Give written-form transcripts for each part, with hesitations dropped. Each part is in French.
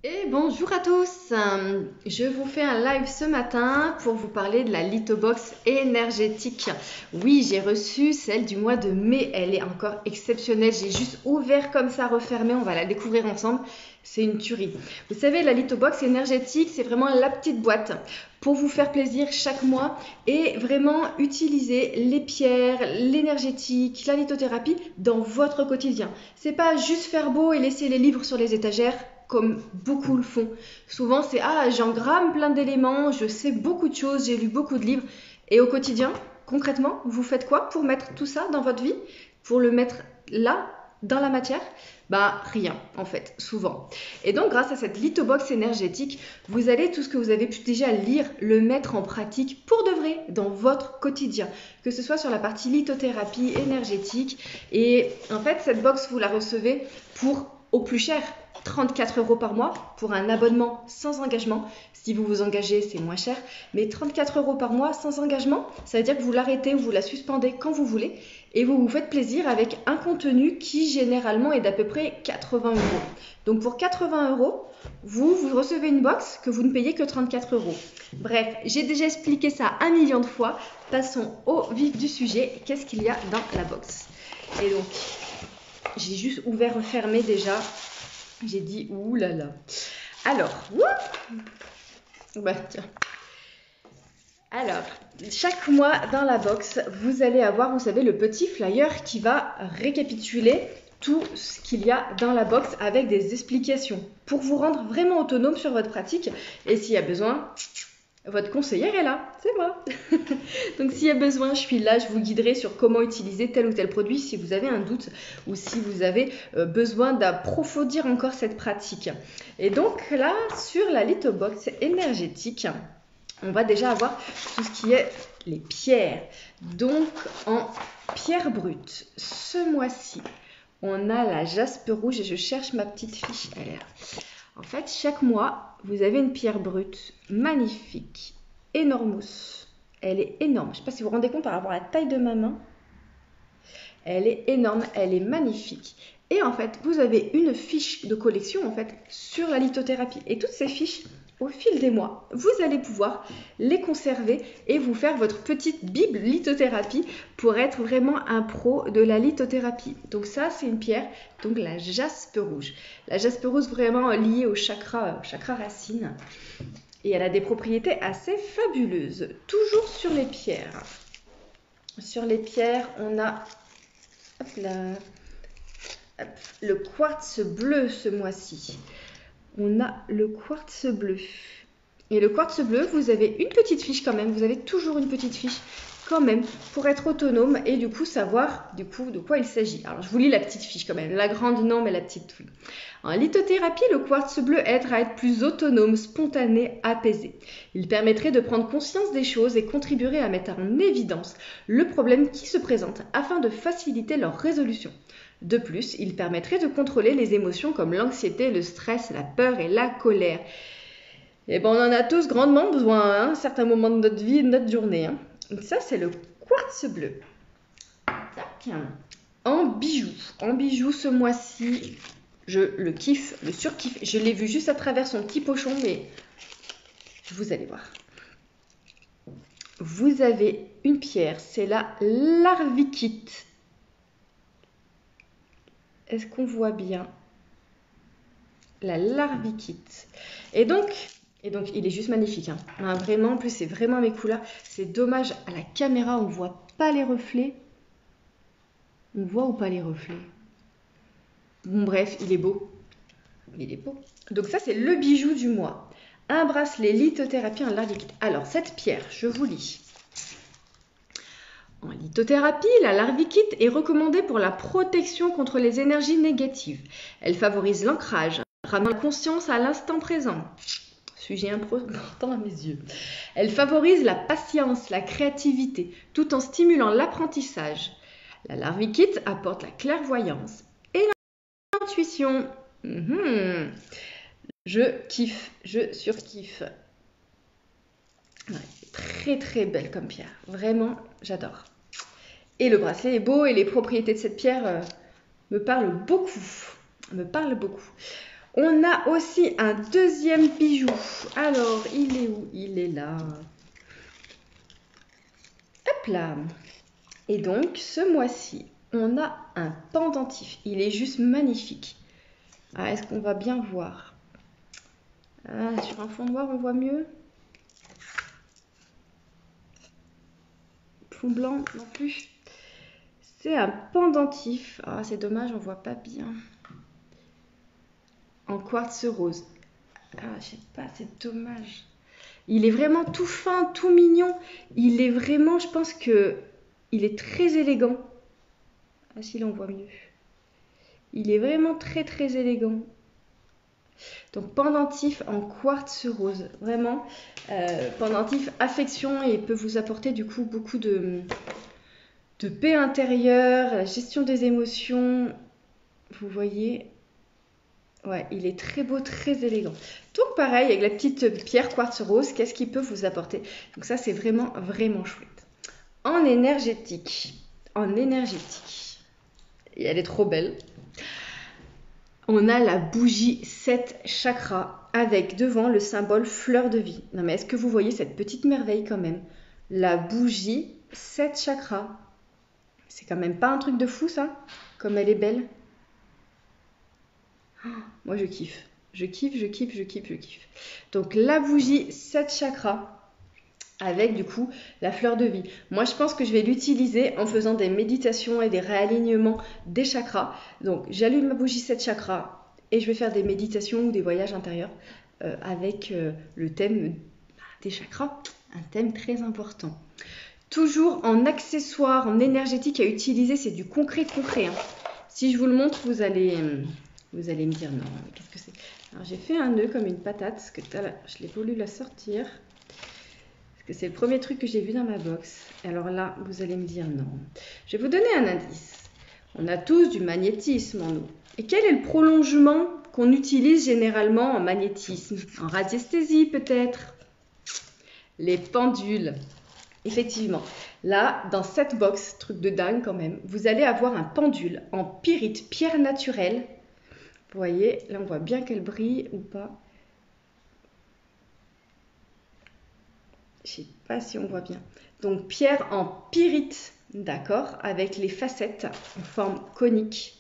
Et bonjour à tous, je vous fais un live ce matin pour vous parler de la Lithobox énergétique. Oui, j'ai reçu celle du mois de mai, elle est encore exceptionnelle, j'ai juste ouvert comme ça, refermé, on va la découvrir ensemble, c'est une tuerie. Vous savez, la Lithobox énergétique, c'est vraiment la petite boîte pour vous faire plaisir chaque mois et vraiment utiliser les pierres, l'énergétique, la lithothérapie dans votre quotidien. C'est pas juste faire beau et laisser les livres sur les étagères comme beaucoup le font. Souvent, c'est j'engramme plein d'éléments, je sais beaucoup de choses, j'ai lu beaucoup de livres. Et au quotidien, concrètement, vous faites quoi pour mettre tout ça dans votre vie? Pour le mettre là, dans la matière? Bah, rien, en fait, souvent. Et donc, grâce à cette lithobox énergétique, vous allez, tout ce que vous avez pu déjà lire, le mettre en pratique pour de vrai dans votre quotidien. Que ce soit sur la partie lithothérapie énergétique. Et en fait, cette box, vous la recevez pour au plus cher, 34 € par mois pour un abonnement sans engagement. Si vous vous engagez, c'est moins cher. Mais 34 € par mois sans engagement, ça veut dire que vous l'arrêtez ou vous la suspendez quand vous voulez et vous vous faites plaisir avec un contenu qui généralement est d'à peu près 80 €. Donc pour 80 €, vous recevez une box que vous ne payez que 34 €. Bref, j'ai déjà expliqué ça 1 million de fois. Passons au vif du sujet. Qu'est-ce qu'il y a dans la box? Et donc, j'ai juste ouvert, refermé déjà. J'ai dit, ouh là là. Alors, bah, tiens. Alors, chaque mois dans la box, vous allez avoir, vous savez, le petit flyer qui va récapituler tout ce qu'il y a dans la box avec des explications pour vous rendre vraiment autonome sur votre pratique. Et s'il y a besoin, votre conseillère est là, c'est moi. Donc s'il y a besoin, je suis là, je vous guiderai sur comment utiliser tel ou tel produit si vous avez un doute ou si vous avez besoin d'approfondir encore cette pratique. Et donc là, sur la lithobox énergétique, on va déjà avoir tout ce qui est les pierres. Donc en pierre brute, ce mois-ci, on a la jaspe rouge et je cherche ma petite fiche. Elle est là. En fait, chaque mois, vous avez une pierre brute magnifique, énormous. Elle est énorme. Je ne sais pas si vous vous rendez compte par rapport à la taille de ma main. Elle est énorme, elle est magnifique. Et en fait, vous avez une fiche de collection en fait sur la lithothérapie. Et toutes ces fiches, au fil des mois, vous allez pouvoir les conserver et vous faire votre petite bible lithothérapie pour être vraiment un pro de la lithothérapie. Donc ça, c'est une pierre, donc la jaspe rouge. La jaspe rouge vraiment liée au chakra racine. Et elle a des propriétés assez fabuleuses. Toujours sur les pierres. Sur les pierres, on a hop là, le quartz bleu ce mois-ci. On a le quartz bleu. Et le quartz bleu, vous avez une petite fiche quand même. Vous avez toujours une petite fiche quand même pour être autonome et du coup savoir de quoi il s'agit. Alors je vous lis la petite fiche quand même. La grande non, mais la petite oui. En lithothérapie, le quartz bleu aide à être plus autonome, spontané, apaisé. Il permettrait de prendre conscience des choses et contribuerait à mettre en évidence le problème qui se présente afin de faciliter leur résolution. De plus, il permettrait de contrôler les émotions comme l'anxiété, le stress, la peur et la colère. Et ben on en a tous grandement besoin à un certain moment de notre vie et de notre journée. Hein. Donc ça, c'est le quartz bleu. Tac. En bijoux ce mois-ci, je le kiffe, le surkiffe. Je l'ai vu juste à travers son petit pochon, mais vous allez voir. Vous avez une pierre, c'est la larvikite. Est-ce qu'on voit bien? La larvikite. Et donc, il est juste magnifique. Hein. Vraiment, en plus, c'est vraiment mes couleurs. C'est dommage, à la caméra, on ne voit pas les reflets. On voit ou pas les reflets? Bon, bref, il est beau. Il est beau. Donc ça, c'est le bijou du mois. Un bracelet lithothérapie en larvikite. Alors, cette pierre, je vous lis. En lithothérapie, la larvikite est recommandée pour la protection contre les énergies négatives. Elle favorise l'ancrage, ramène la conscience à l'instant présent. Sujet important à mes yeux. Elle favorise la patience, la créativité, tout en stimulant l'apprentissage. La larvikite apporte la clairvoyance et l'intuition. Je kiffe, je surkiffe. Ouais, très très belle comme pierre. Vraiment, j'adore. Et le bracelet est beau et les propriétés de cette pierre me parlent beaucoup. On a aussi un deuxième bijou. Alors, il est où? Il est là. Hop là. Et donc, ce mois-ci, on a un pendentif. Il est juste magnifique. Ah, est-ce qu'on va bien voir? Ah, sur un fond noir, on voit mieux. Fond blanc non plus. C'est un pendentif. Ah, c'est dommage, on voit pas bien. En quartz rose. Ah, je sais pas, c'est dommage. Il est vraiment tout fin, tout mignon. Il est vraiment, je pense que il est très élégant. Ah, si là on voit mieux. Il est vraiment très très élégant. Donc pendentif en quartz rose. Vraiment, pendentif affection et peut vous apporter du coup beaucoup de paix intérieure, la gestion des émotions. Vous voyez, ouais, il est très beau, très élégant. Donc pareil, avec la petite pierre quartz rose, qu'est-ce qu'il peut vous apporter? Donc ça, c'est vraiment, vraiment chouette. En énergétique, et elle est trop belle. On a la bougie 7 chakras avec devant le symbole fleur de vie. Non mais est-ce que vous voyez cette petite merveille quand même? La bougie 7 chakras. C'est quand même pas un truc de fou ça? Comme elle est belle. Oh, moi je kiffe. Je kiffe. Donc la bougie 7 chakras avec du coup la fleur de vie. Moi je pense que je vais l'utiliser en faisant des méditations et des réalignements des chakras. Donc j'allume ma bougie 7 chakras et je vais faire des méditations ou des voyages intérieurs avec le thème des chakras, un thème très important. Toujours en accessoire, en énergétique à utiliser, c'est du concret. Hein. Si je vous le montre, vous allez me dire non, qu'est-ce que c'est? Alors j'ai fait un nœud comme une patate, parce que je l'ai voulu la sortir. C'est le premier truc que j'ai vu dans ma box. Alors là, vous allez me dire non. Je vais vous donner un indice. On a tous du magnétisme en nous. Et quel est le prolongement qu'on utilise généralement en magnétisme? En radiesthésie peut-être? Les pendules. Effectivement. Là, dans cette box, truc de dingue quand même, vous allez avoir un pendule en pyrite, pierre naturelle. Vous voyez, là on voit bien qu'elle brille ou pas. Je sais pas si on voit bien. Donc pierre en pyrite, d'accord, avec les facettes en forme conique.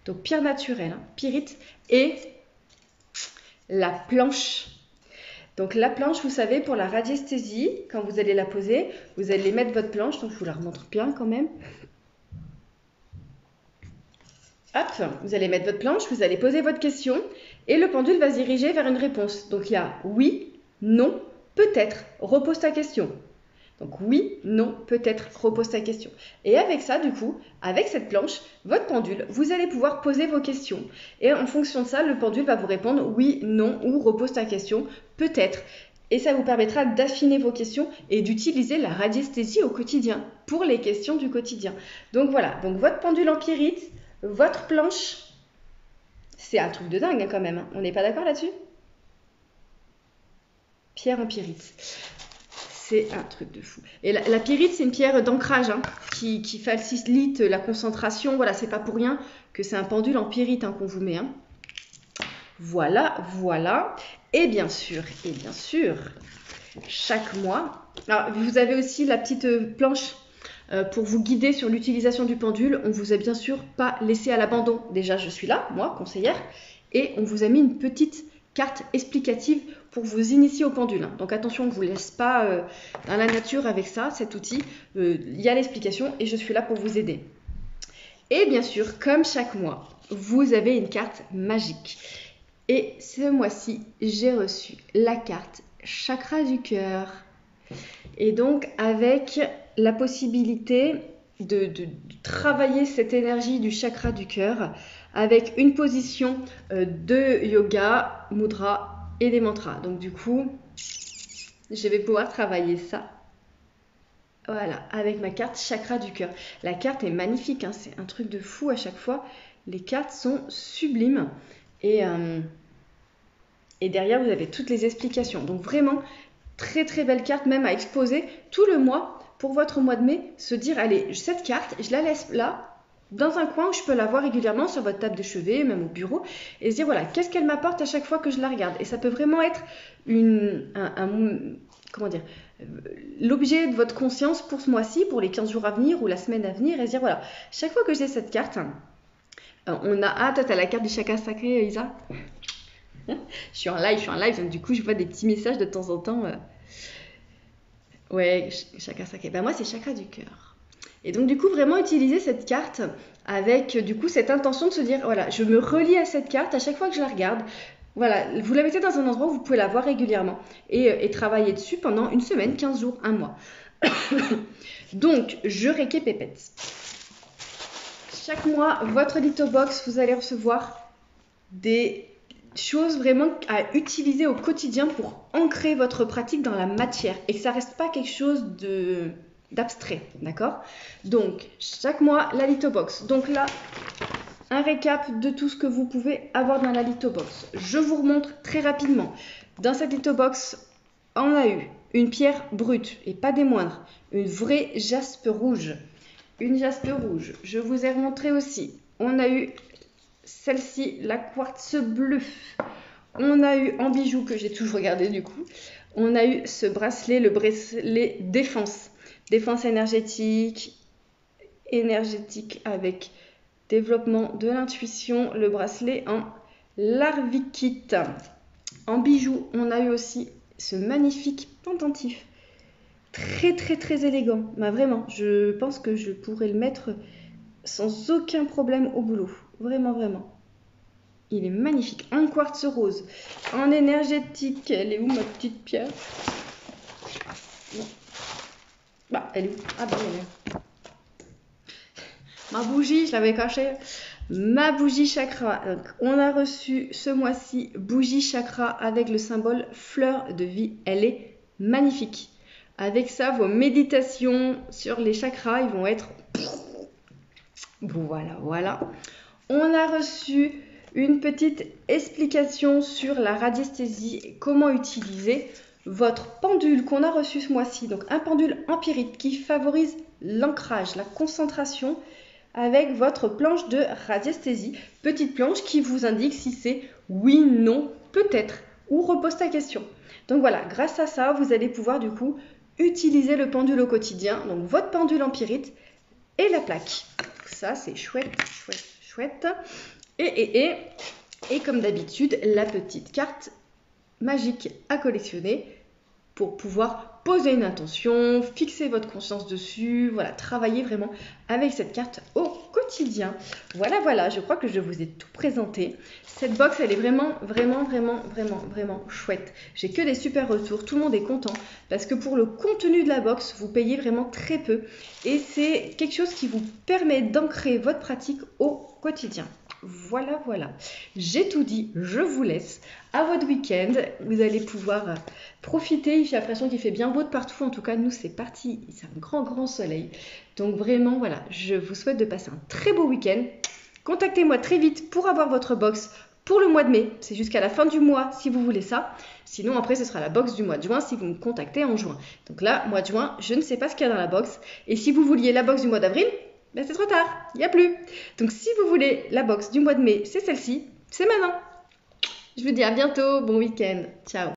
Donc pierre naturelle, hein, pyrite et la planche. Donc la planche, vous savez, pour la radiesthésie, quand vous allez la poser, vous allez mettre votre planche, donc je vous la remontre bien quand même. Hop, vous allez mettre votre planche, vous allez poser votre question et le pendule va se diriger vers une réponse. Donc il y a oui, non, peut-être, repose ta question. Donc oui, non, peut-être, repose ta question. Et avec ça, du coup, avec cette planche, votre pendule, vous allez pouvoir poser vos questions. Et en fonction de ça, le pendule va vous répondre oui, non ou repose ta question, peut-être. Et ça vous permettra d'affiner vos questions et d'utiliser la radiesthésie au quotidien pour les questions du quotidien. Donc voilà, donc votre pendule en pyrite, votre planche, c'est un truc de dingue hein, quand même. Hein. On n'est pas d'accord là-dessus? Pierre en pyrite. C'est un truc de fou. Et la pyrite, c'est une pierre d'ancrage hein, qui facilite la concentration. Voilà, c'est pas pour rien que c'est un pendule en pyrite hein, qu'on vous met. Hein. Voilà. Et bien sûr, chaque mois. Alors, vous avez aussi la petite planche pour vous guider sur l'utilisation du pendule. On vous a bien sûr pas laissé à l'abandon. Déjà, je suis là, moi, conseillère, et on vous a mis une petite carte explicative pour vous initier au pendule. Donc attention, on ne vous laisse pas dans la nature avec ça, cet outil. Il y a l'explication et je suis là pour vous aider. Et bien sûr, comme chaque mois, vous avez une carte magique. Et ce mois-ci, j'ai reçu la carte Chakra du cœur. Et donc, avec la possibilité de travailler cette énergie du chakra du cœur avec une position de yoga, mudra et des mantras. Donc du coup, je vais pouvoir travailler ça. Voilà, avec ma carte chakra du cœur. La carte est magnifique, hein, c'est un truc de fou à chaque fois. Les cartes sont sublimes et derrière vous avez toutes les explications. Donc vraiment, très très belle carte même à exposer tout le mois pour votre mois de mai. Se dire, allez, cette carte, je la laisse là. dans un coin où je peux la voir régulièrement sur votre table de chevet, même au bureau, et se dire voilà, qu'est-ce qu'elle m'apporte à chaque fois que je la regarde. Et ça peut vraiment être comment dire, l'objet de votre conscience pour ce mois-ci, pour les 15 jours à venir ou la semaine à venir, et se dire voilà, chaque fois que j'ai cette carte, on a hâte à la carte du chakra sacré, Isa. Je suis en live, donc du coup je vois des petits messages de temps en temps. Ouais, chakra sacré. Ben moi c'est chakra du cœur. Et donc du coup vraiment utiliser cette carte avec du coup cette intention de se dire voilà, je me relie à cette carte à chaque fois que je la regarde. Voilà, vous la mettez dans un endroit où vous pouvez la voir régulièrement et travailler dessus pendant une semaine, 15 jours, un mois. Donc je récapépète. Chaque mois, votre Lithobox, vous allez recevoir des choses vraiment à utiliser au quotidien pour ancrer votre pratique dans la matière et que ça reste pas quelque chose d'abstrait, d'accord? Donc, chaque mois, la Lithobox. Donc là, un récap de tout ce que vous pouvez avoir dans la Lithobox. Je vous remontre très rapidement. Dans cette Lithobox, on a eu une pierre brute et pas des moindres, une vraie jaspe rouge. Une jaspe rouge. Je vous ai remontré aussi. On a eu celle-ci, la quartz bleue. On a eu en bijoux, que j'ai toujours regardé du coup, on a eu ce bracelet, le bracelet défense. Défense énergétique avec développement de l'intuition, le bracelet en larvikite. En bijoux, on a eu aussi ce magnifique pendentif. Très très très élégant. Bah, vraiment, je pense que je pourrais le mettre sans aucun problème au boulot. Vraiment, vraiment. Il est magnifique. En quartz rose. En énergétique. Elle est où ma petite pierre? Non. Bah, elle est où? Ah bah, elle est là. Ma bougie, je l'avais cachée. Ma bougie chakra. Donc, on a reçu ce mois-ci bougie chakra avec le symbole fleur de vie. Elle est magnifique. Avec ça, vos méditations sur les chakras, ils vont être... Voilà, voilà. On a reçu une petite explication sur la radiesthésie et comment utiliser votre pendule qu'on a reçu ce mois-ci. Donc un pendule empirique qui favorise l'ancrage, la concentration avec votre planche de radiesthésie. Petite planche qui vous indique si c'est oui, non, peut-être ou repose ta question. Donc voilà, grâce à ça, vous allez pouvoir du coup utiliser le pendule au quotidien. Donc votre pendule empirique et la plaque. Ça, c'est chouette, chouette, chouette. Et comme d'habitude, la petite carte magique à collectionner pour pouvoir poser une intention, fixer votre conscience dessus, voilà, travailler vraiment avec cette carte au quotidien. Voilà, voilà, je crois que je vous ai tout présenté. Cette box, elle est vraiment, vraiment, vraiment, vraiment, vraiment chouette. J'ai que des super retours, tout le monde est content parce que pour le contenu de la box, vous payez vraiment très peu et c'est quelque chose qui vous permet d'ancrer votre pratique au quotidien. Voilà, voilà. J'ai tout dit, je vous laisse à votre week-end. Vous allez pouvoir profiter. J'ai l'impression qu'il fait bien beau de partout. En tout cas, nous, c'est parti. C'est un grand, grand soleil. Donc vraiment, voilà, je vous souhaite de passer un très beau week-end. Contactez-moi très vite pour avoir votre box pour le mois de mai. C'est jusqu'à la fin du mois si vous voulez ça. Sinon, après, ce sera la box du mois de juin si vous me contactez en juin. Donc là, mois de juin, je ne sais pas ce qu'il y a dans la box. Et si vous vouliez la box du mois d'avril, ben c'est trop tard, il n'y a plus. Donc si vous voulez la box du mois de mai, c'est celle-ci, c'est maintenant. Je vous dis à bientôt, bon week-end, ciao.